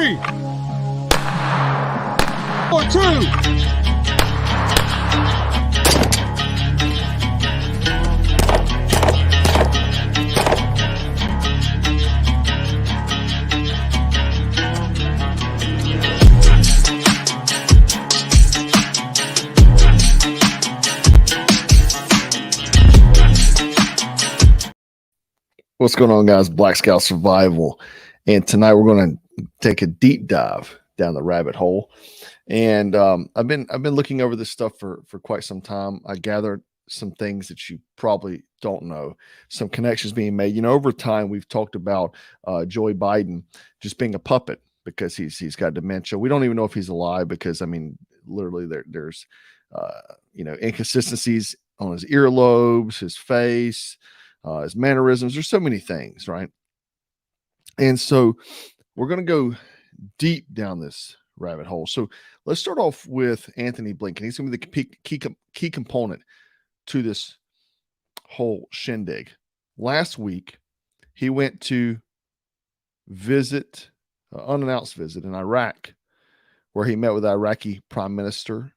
3 or 2. What's going on, guys? Black Scout Survival, and tonight we're going to take a deep dive down the rabbit hole. And I've been looking over this stuff for quite some time. I gathered some things that you probably don't know, some connections being made. You know, over time we've talked about Joe Biden just being a puppet because he's got dementia. We don't even know if he's alive because, I mean, literally there's you know, inconsistencies on his earlobes, his face. His mannerisms. There's so many things, right? And so we're going to go deep down this rabbit hole. So let's start off with Antony Blinken. He's going to be the key component to this whole shindig. Last week, he went to visit, unannounced visit in Iraq, where he met with the Iraqi prime minister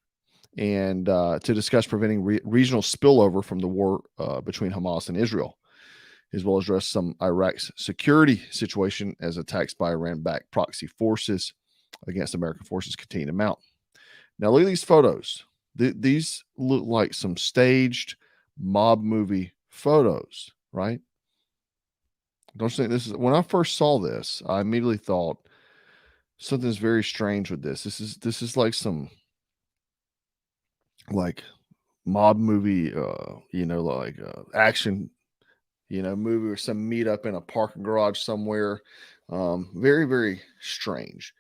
and to discuss preventing regional spillover from the war between Hamas and Israel, as well as address some Iraq's security situation as attacks by Iran-backed proxy forces against American forces continue to mount. Now, look at these photos. These look like some staged mob movie photos, right? Don't you think this is, when I first saw this, I immediately thought something's very strange with this. This is like some like mob movie, you know, like action, you know, movie or some meetup in a parking garage somewhere. Very, very strange.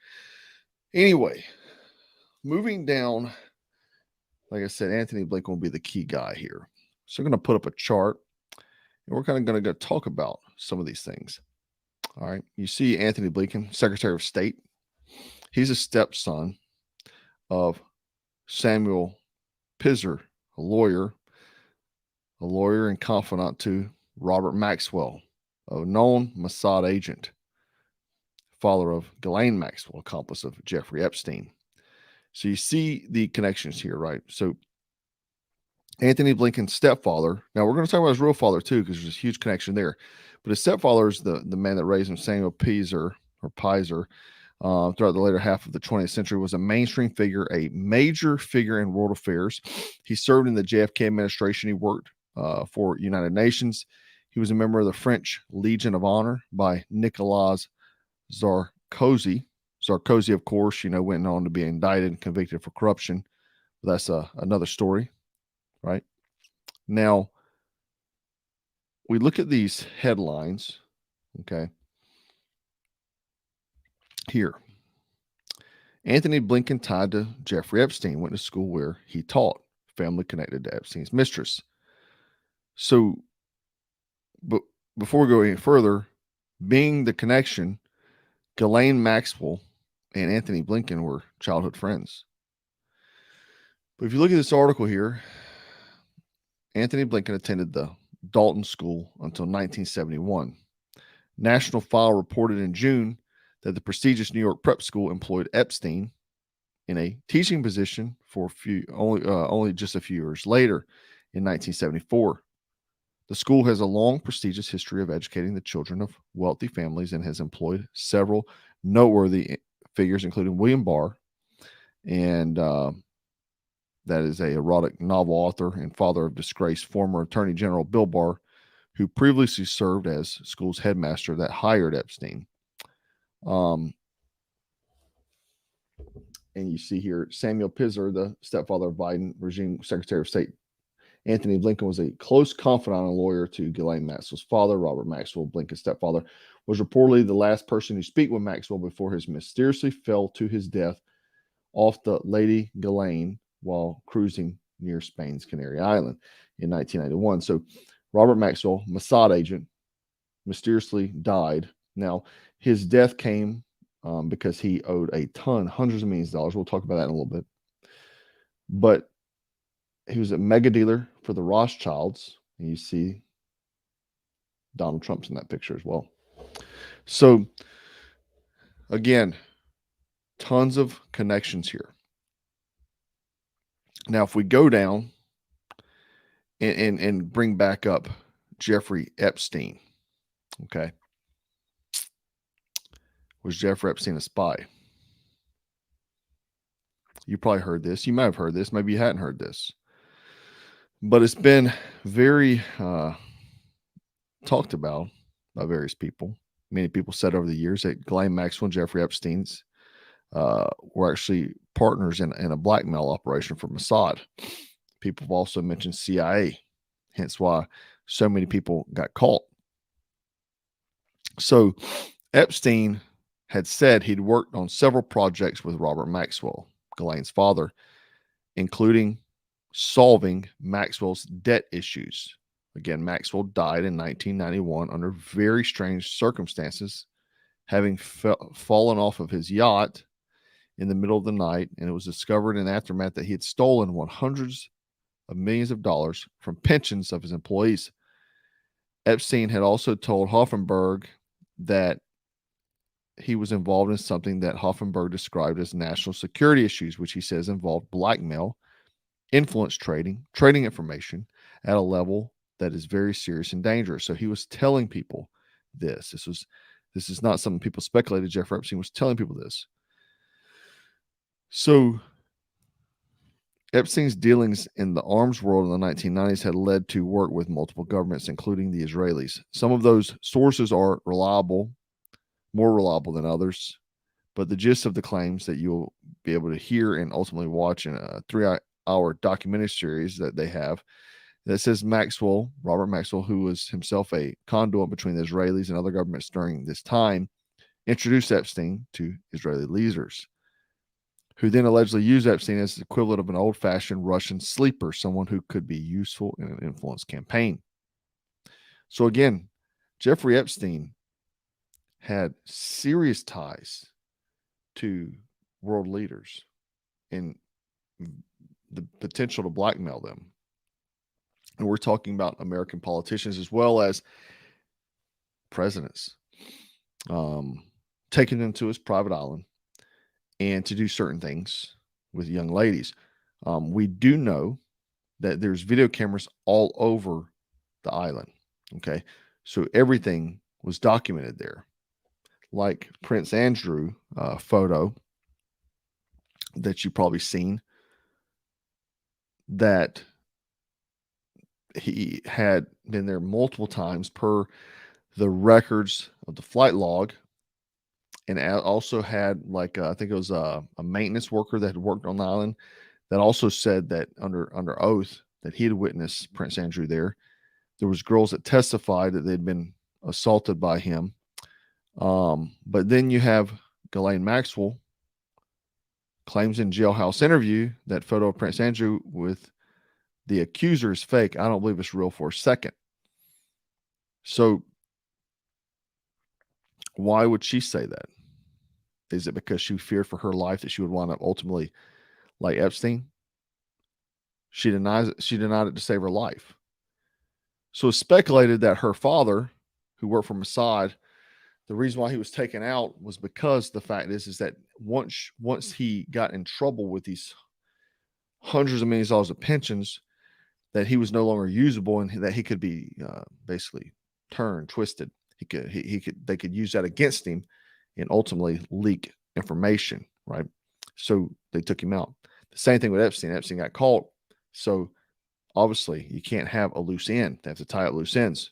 Anyway, moving down, like I said, Antony Blinken will be the key guy here. So I'm going to put up a chart and we're kind of going to go talk about some of these things. All right. You see Antony Blinken, Secretary of State. He's a stepson of Samuel Pizer, a lawyer and confidant to Robert Maxwell, a known MOSSAD agent, father of Ghislaine Maxwell, accomplice of Jeffrey Epstein. So you see the connections here, right? So Antony Blinken's stepfather, now we're going to talk about his real father too, because there's a huge connection there. But his stepfather is the man that raised him, Samuel Pizer, throughout the later half of the 20th century, was a mainstream figure, a major figure in world affairs. He served in the JFK administration. He worked for United Nations. He was a member of the French Legion of Honor by Nicolas Sarkozy. Sarkozy, of course, you know, went on to be indicted and convicted for corruption. But that's another story, right? Now, we look at these headlines, okay? Here, Antony Blinken tied to Jeffrey Epstein, went to school where he taught, family connected to Epstein's mistress. So, but before we go any further, being the connection, Ghislaine Maxwell and Antony Blinken were childhood friends. But if you look at this article here, Antony Blinken attended the Dalton School until 1971. National File reported in June that the prestigious New York prep school employed Epstein in a teaching position for only just a few years later in 1974. The school has a long, prestigious history of educating the children of wealthy families and has employed several noteworthy figures, including William Barr, and that is a erotic novel author and father of disgraced former Attorney General Bill Barr, who previously served as school's headmaster that hired Epstein. And you see here Samuel Pizer, the stepfather of Biden regime Secretary of State. Antony Blinken was a close confidant and lawyer to Ghislaine Maxwell's father. Robert Maxwell, Blinken's stepfather, was reportedly the last person to speak with Maxwell before his mysteriously fell to his death off the Lady Ghislaine while cruising near Spain's Canary Island in 1991. So Robert Maxwell, Mossad agent, mysteriously died. Now, his death came because he owed a ton, hundreds of millions of dollars. We'll talk about that in a little bit. But he was a mega dealer for the Rothschilds. And you see Donald Trump's in that picture as well. So again, Tons of connections here. Now, if we go down and bring back up Jeffrey Epstein, okay, was Jeffrey Epstein a spy? You probably heard this. You might have heard this. Maybe you hadn't heard this. But it's been very talked about by various people. Many people said over the years that Ghislaine Maxwell and Jeffrey Epstein's were actually partners in a blackmail operation for MOSSAD. People have also mentioned CIA, hence why so many people got caught. So Epstein had said he'd worked on several projects with Robert Maxwell, Ghislaine's father, including solving Maxwell's debt issues. Again, Maxwell died in 1991 under very strange circumstances, having fallen off of his yacht in the middle of the night, and it was discovered in the aftermath that he had stolen hundreds of millions of dollars from pensions of his employees. Epstein had also told Hoffenberg that he was involved in something that Hoffenberg described as national security issues, which he says involved blackmail, influence trading, trading information at a level that is very serious and dangerous. So he was telling people this. This is not something people speculated. Jeffrey Epstein was telling people this. So Epstein's dealings in the arms world in the 1990s had led to work with multiple governments, including the Israelis. Some of those sources are reliable, more reliable than others, but the gist of the claims that you'll be able to hear and ultimately watch in a 3-hour documentary series that they have that says Robert Maxwell, who was himself a conduit between the Israelis and other governments during this time, introduced Epstein to Israeli leaders, who then allegedly used Epstein as the equivalent of an old-fashioned Russian sleeper, someone who could be useful in an influence campaign. So again, Jeffrey Epstein had serious ties to world leaders and the potential to blackmail them. And we're talking about American politicians as well as presidents, taking them to his private island and to do certain things with young ladies. We do know that there's video cameras all over the island. Okay. So everything was documented there. Like Prince Andrew photo that you've probably seen, that he had been there multiple times per the records of the flight log, and also had I think it was a maintenance worker that had worked on the island that also said that under oath that he had witnessed Prince Andrew there. There was girls that testified that they'd been assaulted by him. But then you have Ghislaine Maxwell claims in jailhouse interview that photo of Prince Andrew with the accuser is fake. I don't believe it's real for a second. So why would she say that? Is it because she feared for her life that she would wind up ultimately like Epstein? She denied it to save her life. So it's speculated that her father, who worked for MOSSAD, the reason why he was taken out was because the fact is that once he got in trouble with these hundreds of millions of dollars of pensions, that he was no longer usable and that he could be basically twisted. They could use that against him and ultimately leak information, right? So they took him out. The same thing with Epstein. Epstein got caught. So obviously you can't have a loose end. They have to tie up loose ends.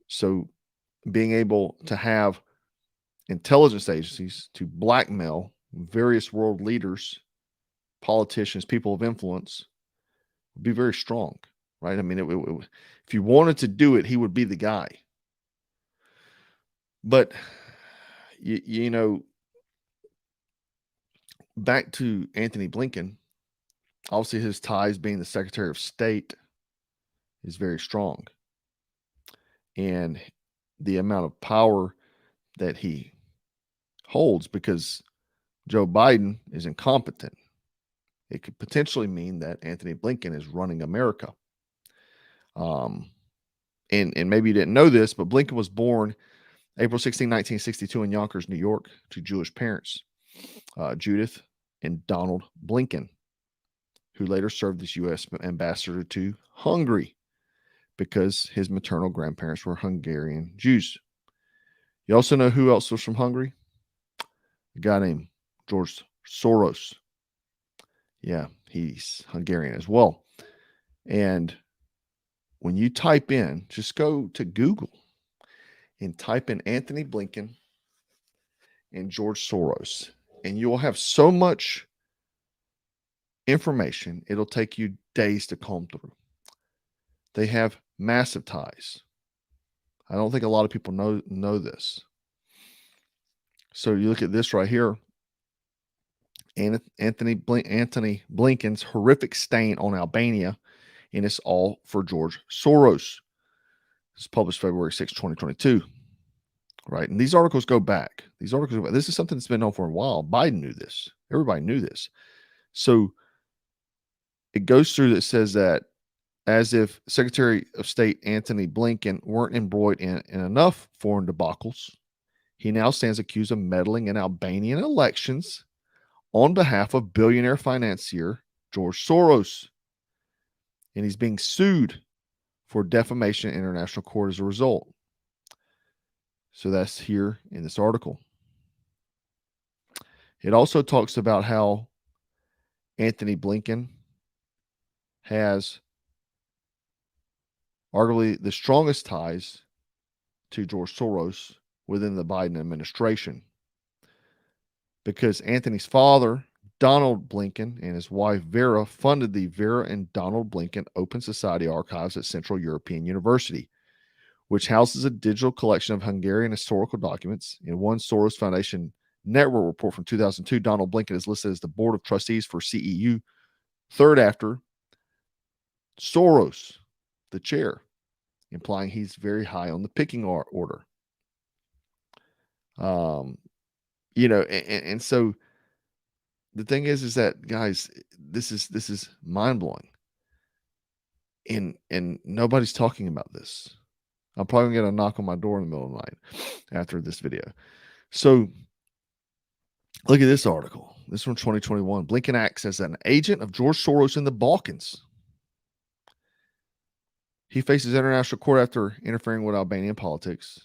So being able to have intelligence agencies to blackmail various world leaders, politicians, people of influence would be very strong, right? I mean, if you wanted to do it, he would be the guy. But, you know, back to Anthony Blinken, obviously his ties being the Secretary of State is very strong. And the amount of power that he holds, because Joe Biden is incompetent, it could potentially mean that Anthony Blinken is running America. And maybe you didn't know this, but Blinken was born April 16, 1962 in Yonkers, New York, to Jewish parents. Judith and Donald Blinken, who later served as U.S. ambassador to Hungary because his maternal grandparents were Hungarian Jews. You also know who else was from Hungary? A guy named George Soros. Yeah, he's Hungarian as well. And when you type in, just go to Google and type in Anthony Blinken and George Soros, and you will have so much information, it'll take you days to comb through. They have massive ties. I don't think a lot of people know this. So you look at this right here, Anthony Blinken's horrific stain on Albania, and it's all for George Soros. It's published February 6, 2022. Right. And these articles go back. This is something that's been known for a while. Biden knew this. Everybody knew this. So it goes through that says that as if Secretary of State Anthony Blinken weren't embroiled in enough foreign debacles, he now stands accused of meddling in Albanian elections on behalf of billionaire financier George Soros. And he's being sued for defamation in international court as a result. So that's here in this article. It also talks about how Anthony Blinken has arguably the strongest ties to George Soros within the Biden administration, because Anthony's father, Donald Blinken, and his wife, Vera, funded the Vera and Donald Blinken Open Society Archives at Central European University, which houses a digital collection of Hungarian historical documents. In one Soros Foundation network report from 2002, Donald Blinken is listed as the board of trustees for CEU, third after Soros, the chair, implying he's very high on the picking order. And so the thing is that, guys, this is mind blowing, and nobody's talking about this. I'm probably going to knock on my door in the middle of the night after this video. So look at this article. This is from 2021. Blinken acts as an agent of George Soros in the Balkans. He faces international court after interfering with Albanian politics.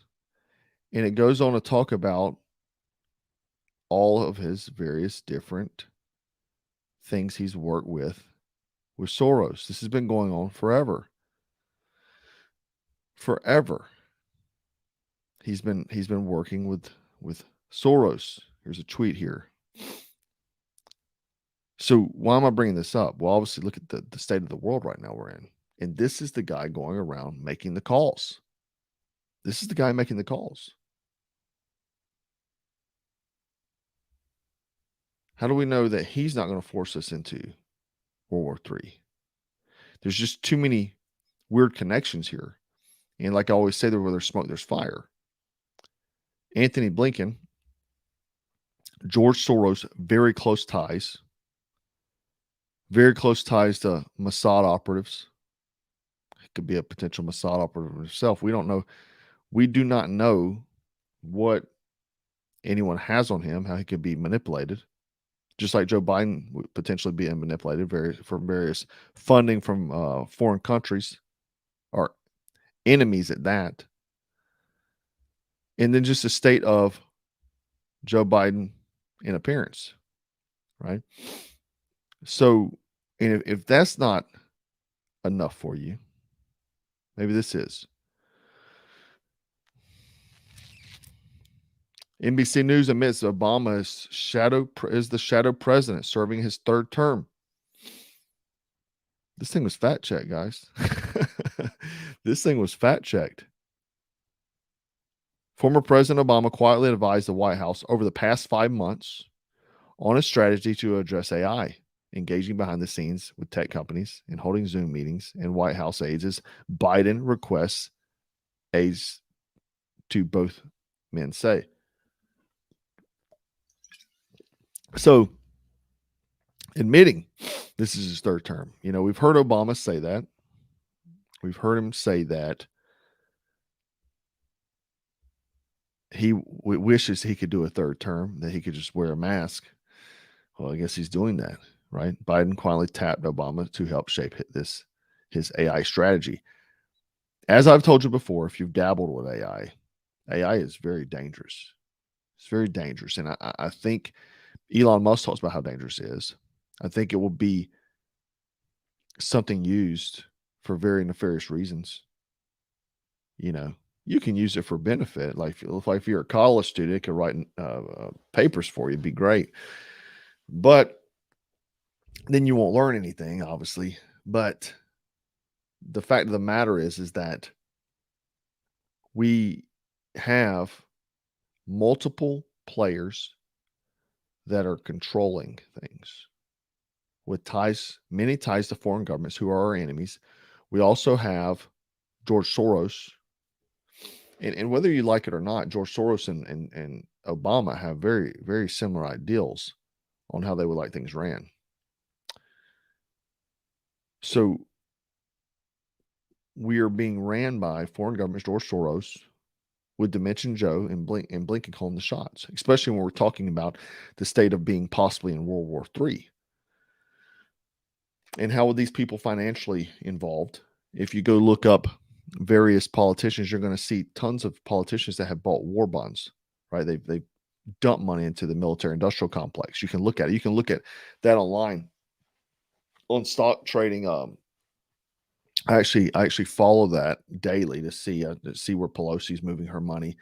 And it goes on to talk about all of his various different things he's worked with Soros. This has been going on forever. Forever. He's been working with Soros. Here's a tweet here. So why am I bringing this up? Well, obviously, look at the state of the world right now we're in. And this is the guy going around making the calls. This is the guy making the calls. How do we know that he's not going to force us into World War III? There's just too many weird connections here. And like I always say, where there's smoke, there's fire. Anthony Blinken, George Soros, very close ties to MOSSAD operatives. It could be a potential MOSSAD operative himself. We don't know. We do not know what anyone has on him, how he could be manipulated. Just like Joe Biden would potentially be manipulated from various funding from foreign countries or enemies at that. And then just the state of Joe Biden in appearance, right? So, and if that's not enough for you, maybe this is. NBC News admits Obama is the shadow president serving his third term. This thing was fact checked, guys. This thing was fact checked. Former President Obama quietly advised the White House over the past 5 months on a strategy to address AI, engaging behind the scenes with tech companies and holding Zoom meetings and White House aides as Biden requests aides to both men say. So, admitting this is his third term. You know, we've heard Obama say that. We've heard him say that he wishes he could do a third term, that he could just wear a mask. Well, I guess he's doing that, right? Biden quietly tapped Obama to help shape his AI strategy. As I've told you before, if you've dabbled with AI is very dangerous. It's very dangerous. And I think Elon Musk talks about how dangerous it is. I think it will be something used for very nefarious reasons. You know, you can use it for benefit. Like if you're a college student, it could write papers for you. It'd be great. But then you won't learn anything, obviously. But the fact of the matter is that we have multiple players that are controlling things with ties, many ties to foreign governments who are our enemies. We also have George Soros. And whether you like it or not, George Soros and Obama have very, very similar ideals on how they would like things ran. So we are being ran by foreign governments, George Soros, with Dimension Joe and Blinken calling the shots, especially when we're talking about the state of being possibly in World War III. And how are these people financially involved? If you go look up various politicians, you're going to see tons of politicians that have bought war bonds, right? They've dumped money into the military industrial complex. You can look at it. You can look at that online on stock trading. I actually follow that daily to see where Pelosi's moving her money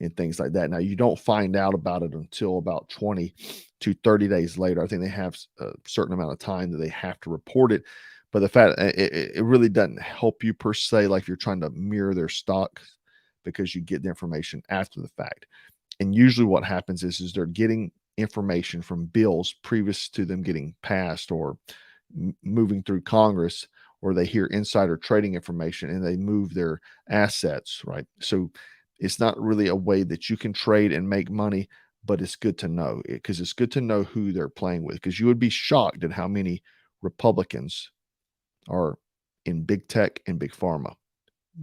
and things like that. Now you don't find out about it until about 20 to 30 days later. I think they have a certain amount of time that they have to report it. But the fact it really doesn't help you per se, like if you're trying to mirror their stock, because you get the information after the fact. And usually what happens is they're getting information from bills previous to them getting passed or moving through Congress, or they hear insider trading information and they move their assets, right? So it's not really a way that you can trade and make money, but it's good to know, because it's good to know who they're playing with, because you would be shocked at how many Republicans are in big tech and big pharma.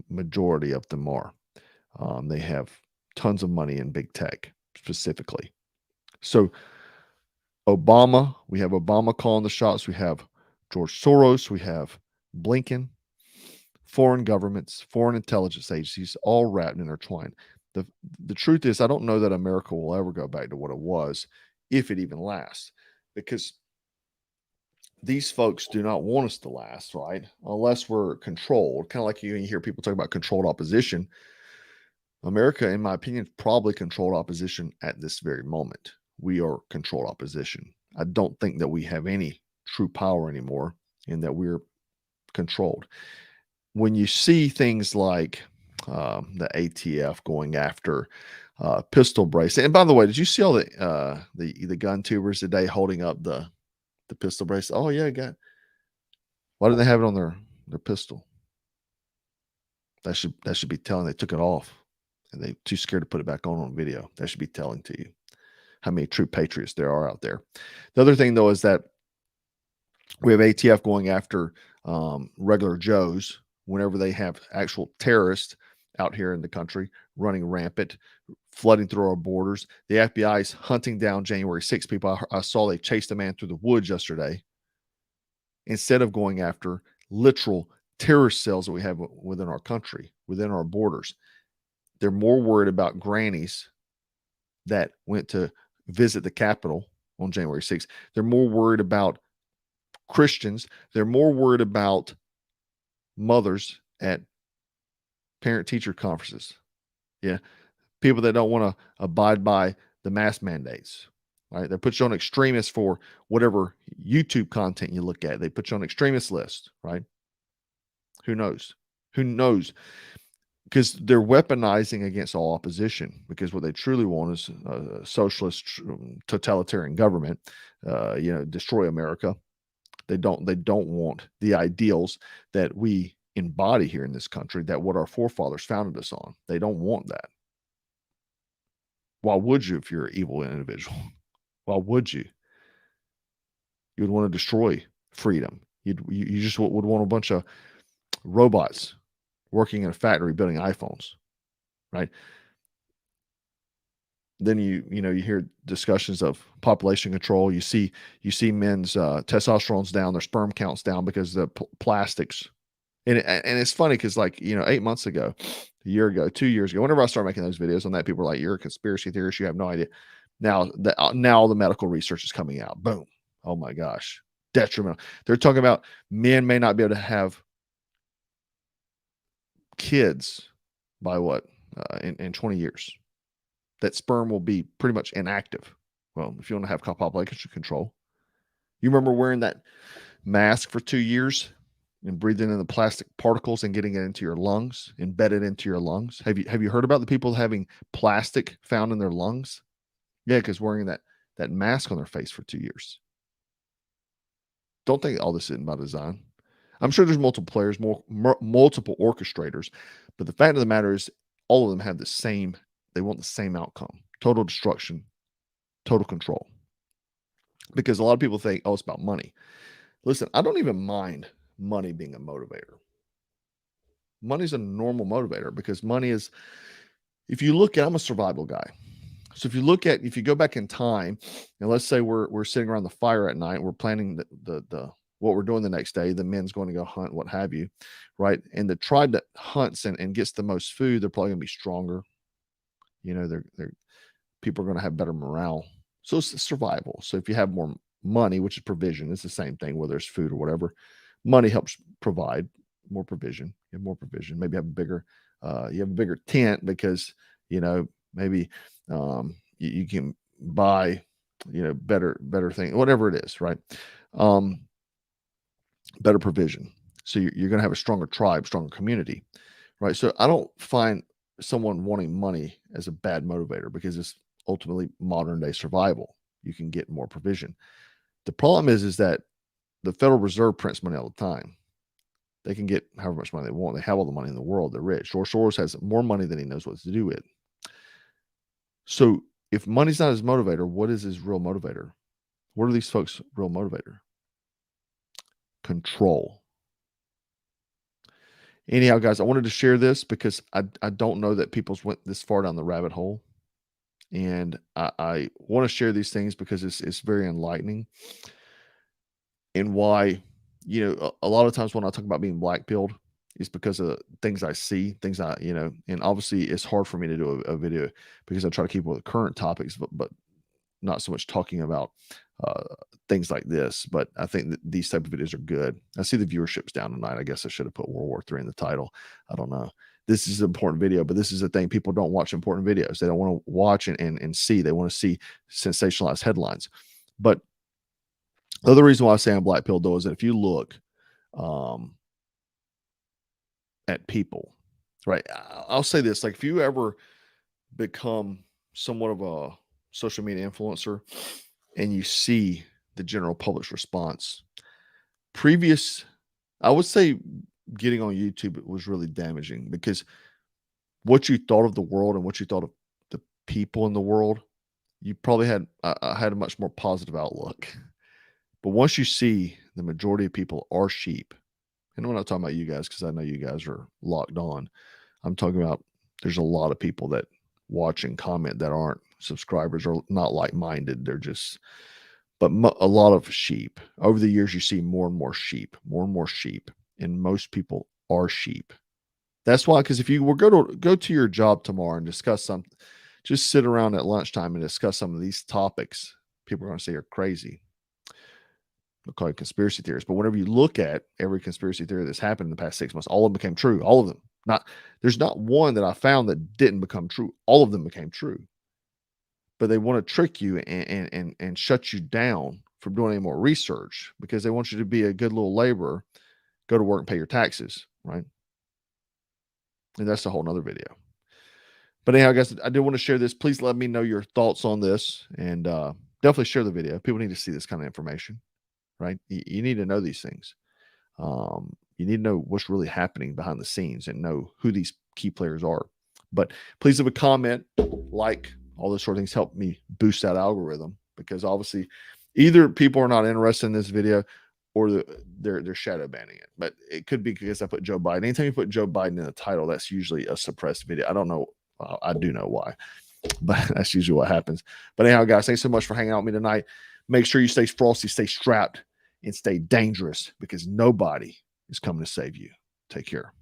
Majority of them are. They have tons of money in big tech specifically. So we have Obama calling the shots. We have George Soros. We have Blinken, foreign governments, foreign intelligence agencies, all wrapped and intertwined. The truth is, I don't know that America will ever go back to what it was, if it even lasts, because these folks do not want us to last, right? Unless we're controlled. Kind of like you hear people talk about controlled opposition. America, in my opinion, probably controlled opposition at this very moment. We are controlled opposition. I don't think that we have any true power anymore, and that we're controlled. When you see things like the ATF going after pistol bracelet, and by the way, did you see all the gun tubers today holding up the pistol bracelet? Oh yeah, why didn't they have it on their pistol? That should be telling. They took it off and they too scared to put it back on video. That should be telling to you how many true patriots there are out there. The other thing though is that we have ATF going after regular Joes whenever they have actual terrorists out here in the country running rampant, flooding through our borders. The FBI is hunting down January 6 people. I saw they chased a man through the woods yesterday instead of going after literal terrorist cells that we have within our country, within our borders. They're more worried about grannies that went to visit the Capitol on January 6th. They're more worried about Christians. They're more worried about mothers at parent-teacher conferences. Yeah. People that don't want to abide by the mask mandates, right? They put you on extremists for whatever YouTube content you look at. They put you on extremist list, right? Who knows? Who knows? Because they're weaponizing against all opposition, because what they truly want is a socialist totalitarian government, destroy America. They don't want the ideals that we embody here in this country, that what our forefathers founded us on. They don't want that. Why would you, if you're an evil individual? Why would you? You would want to destroy freedom. You just would want a bunch of robots working in a factory building iPhones, right? then you hear discussions of population control. You see men's testosterone's down, their sperm counts down because the plastics. And it's funny because, like, 8 months ago, a year ago, 2 years ago, whenever I started making those videos on that, people were like, "You're a conspiracy theorist. You have no idea." Now all the medical research is coming out. Boom. Oh my gosh. Detrimental. They're talking about men may not be able to have kids by what? In 20 years. That sperm will be pretty much inactive. Well, if you want to have population control. You remember wearing that mask for 2 years and breathing in the plastic particles and getting it into your lungs, embedded into your lungs? Have you heard about the people having plastic found in their lungs? Yeah, because wearing that mask on their face for 2 years. Don't think all this isn't by design. I'm sure there's multiple players, multiple orchestrators, but the fact of the matter is all of them have they want the same outcome: total destruction, total control. Because a lot of people think, oh, it's about money. Listen, I don't even mind money being a motivator. Money's a normal motivator because money is, if you look at, I'm a survival guy. So if you go back in time, and let's say we're sitting around the fire at night, we're planning the what we're doing the next day, the men's going to go hunt, what have you, right? And the tribe that hunts and gets the most food, they're probably going to be stronger. They're people are going to have better morale. So it's survival. So if you have more money, which is provision, it's the same thing, whether it's food or whatever. Money helps provide more provision. You have more provision. Maybe you have a bigger tent because maybe you can buy better thing, whatever it is, right? Better provision. So you're going to have a stronger tribe, stronger community, right? So I don't find someone wanting money as a bad motivator because it's ultimately modern day survival. You can get more provision. The problem is that the Federal Reserve prints money all the time. They can get however much money they want. They have all the money in the world. They're rich. Soros has more money than he knows what to do with. So if money's not his motivator, what is his real motivator? What are these folks' real motivator? Control. Anyhow, guys, I wanted to share this because I don't know that people's went this far down the rabbit hole. And I want to share these things because it's very enlightening. And why, a lot of times when I talk about being black-pilled, is because of things I see, things and obviously it's hard for me to do a video because I try to keep with the current topics, but not so much talking about things like this. But I think that these type of videos are good. I see the viewership's down tonight. I guess I should have put World War III in the title. I don't know. This is an important video, but this is the thing. People don't watch important videos. They don't want to watch and see. They want to see sensationalized headlines. But the other reason why I say I'm black pilled, though, is that if you look at people, right? I'll say this, like, if you ever become somewhat of a social media influencer and you see the general public's response, I would say getting on YouTube, it was really damaging because what you thought of the world and what you thought of the people in the world, you probably had a much more positive outlook. But once you see the majority of people are sheep, and I'm not talking about you guys because I know you guys are locked on. I'm talking about there's a lot of people that watch and comment that aren't subscribers or not like-minded. They're just, but a lot of sheep. Over the years, you see more and more sheep, and most people are sheep. That's why, because if you were go to your job tomorrow and discuss something, just sit around at lunchtime and discuss some of these topics, people are going to say you're crazy. They'll call you conspiracy theorists. But whenever you look at every conspiracy theory that's happened in the past 6 months, all of them became true. All of them. There's not one that I found that didn't become true. All of them became true. But they want to trick you and shut you down from doing any more research because they want you to be a good little laborer, go to work and pay your taxes, right? And that's a whole nother video. But anyhow, guys, I did want to share this. Please let me know your thoughts on this, and definitely share the video. People need to see this kind of information, right? You need to know these things. You need to know what's really happening behind the scenes and know who these key players are. But please leave a comment, like, all those sort of things help me boost that algorithm, because obviously either people are not interested in this video or they're shadow banning it. But it could be because I put Joe Biden. Anytime you put Joe Biden in the title, that's usually a suppressed video. I don't know. I do know why. but that's usually what happens. But anyhow, guys, thanks so much for hanging out with me tonight. Make sure you stay frosty, stay strapped, and stay dangerous, because nobody is coming to save you. Take care.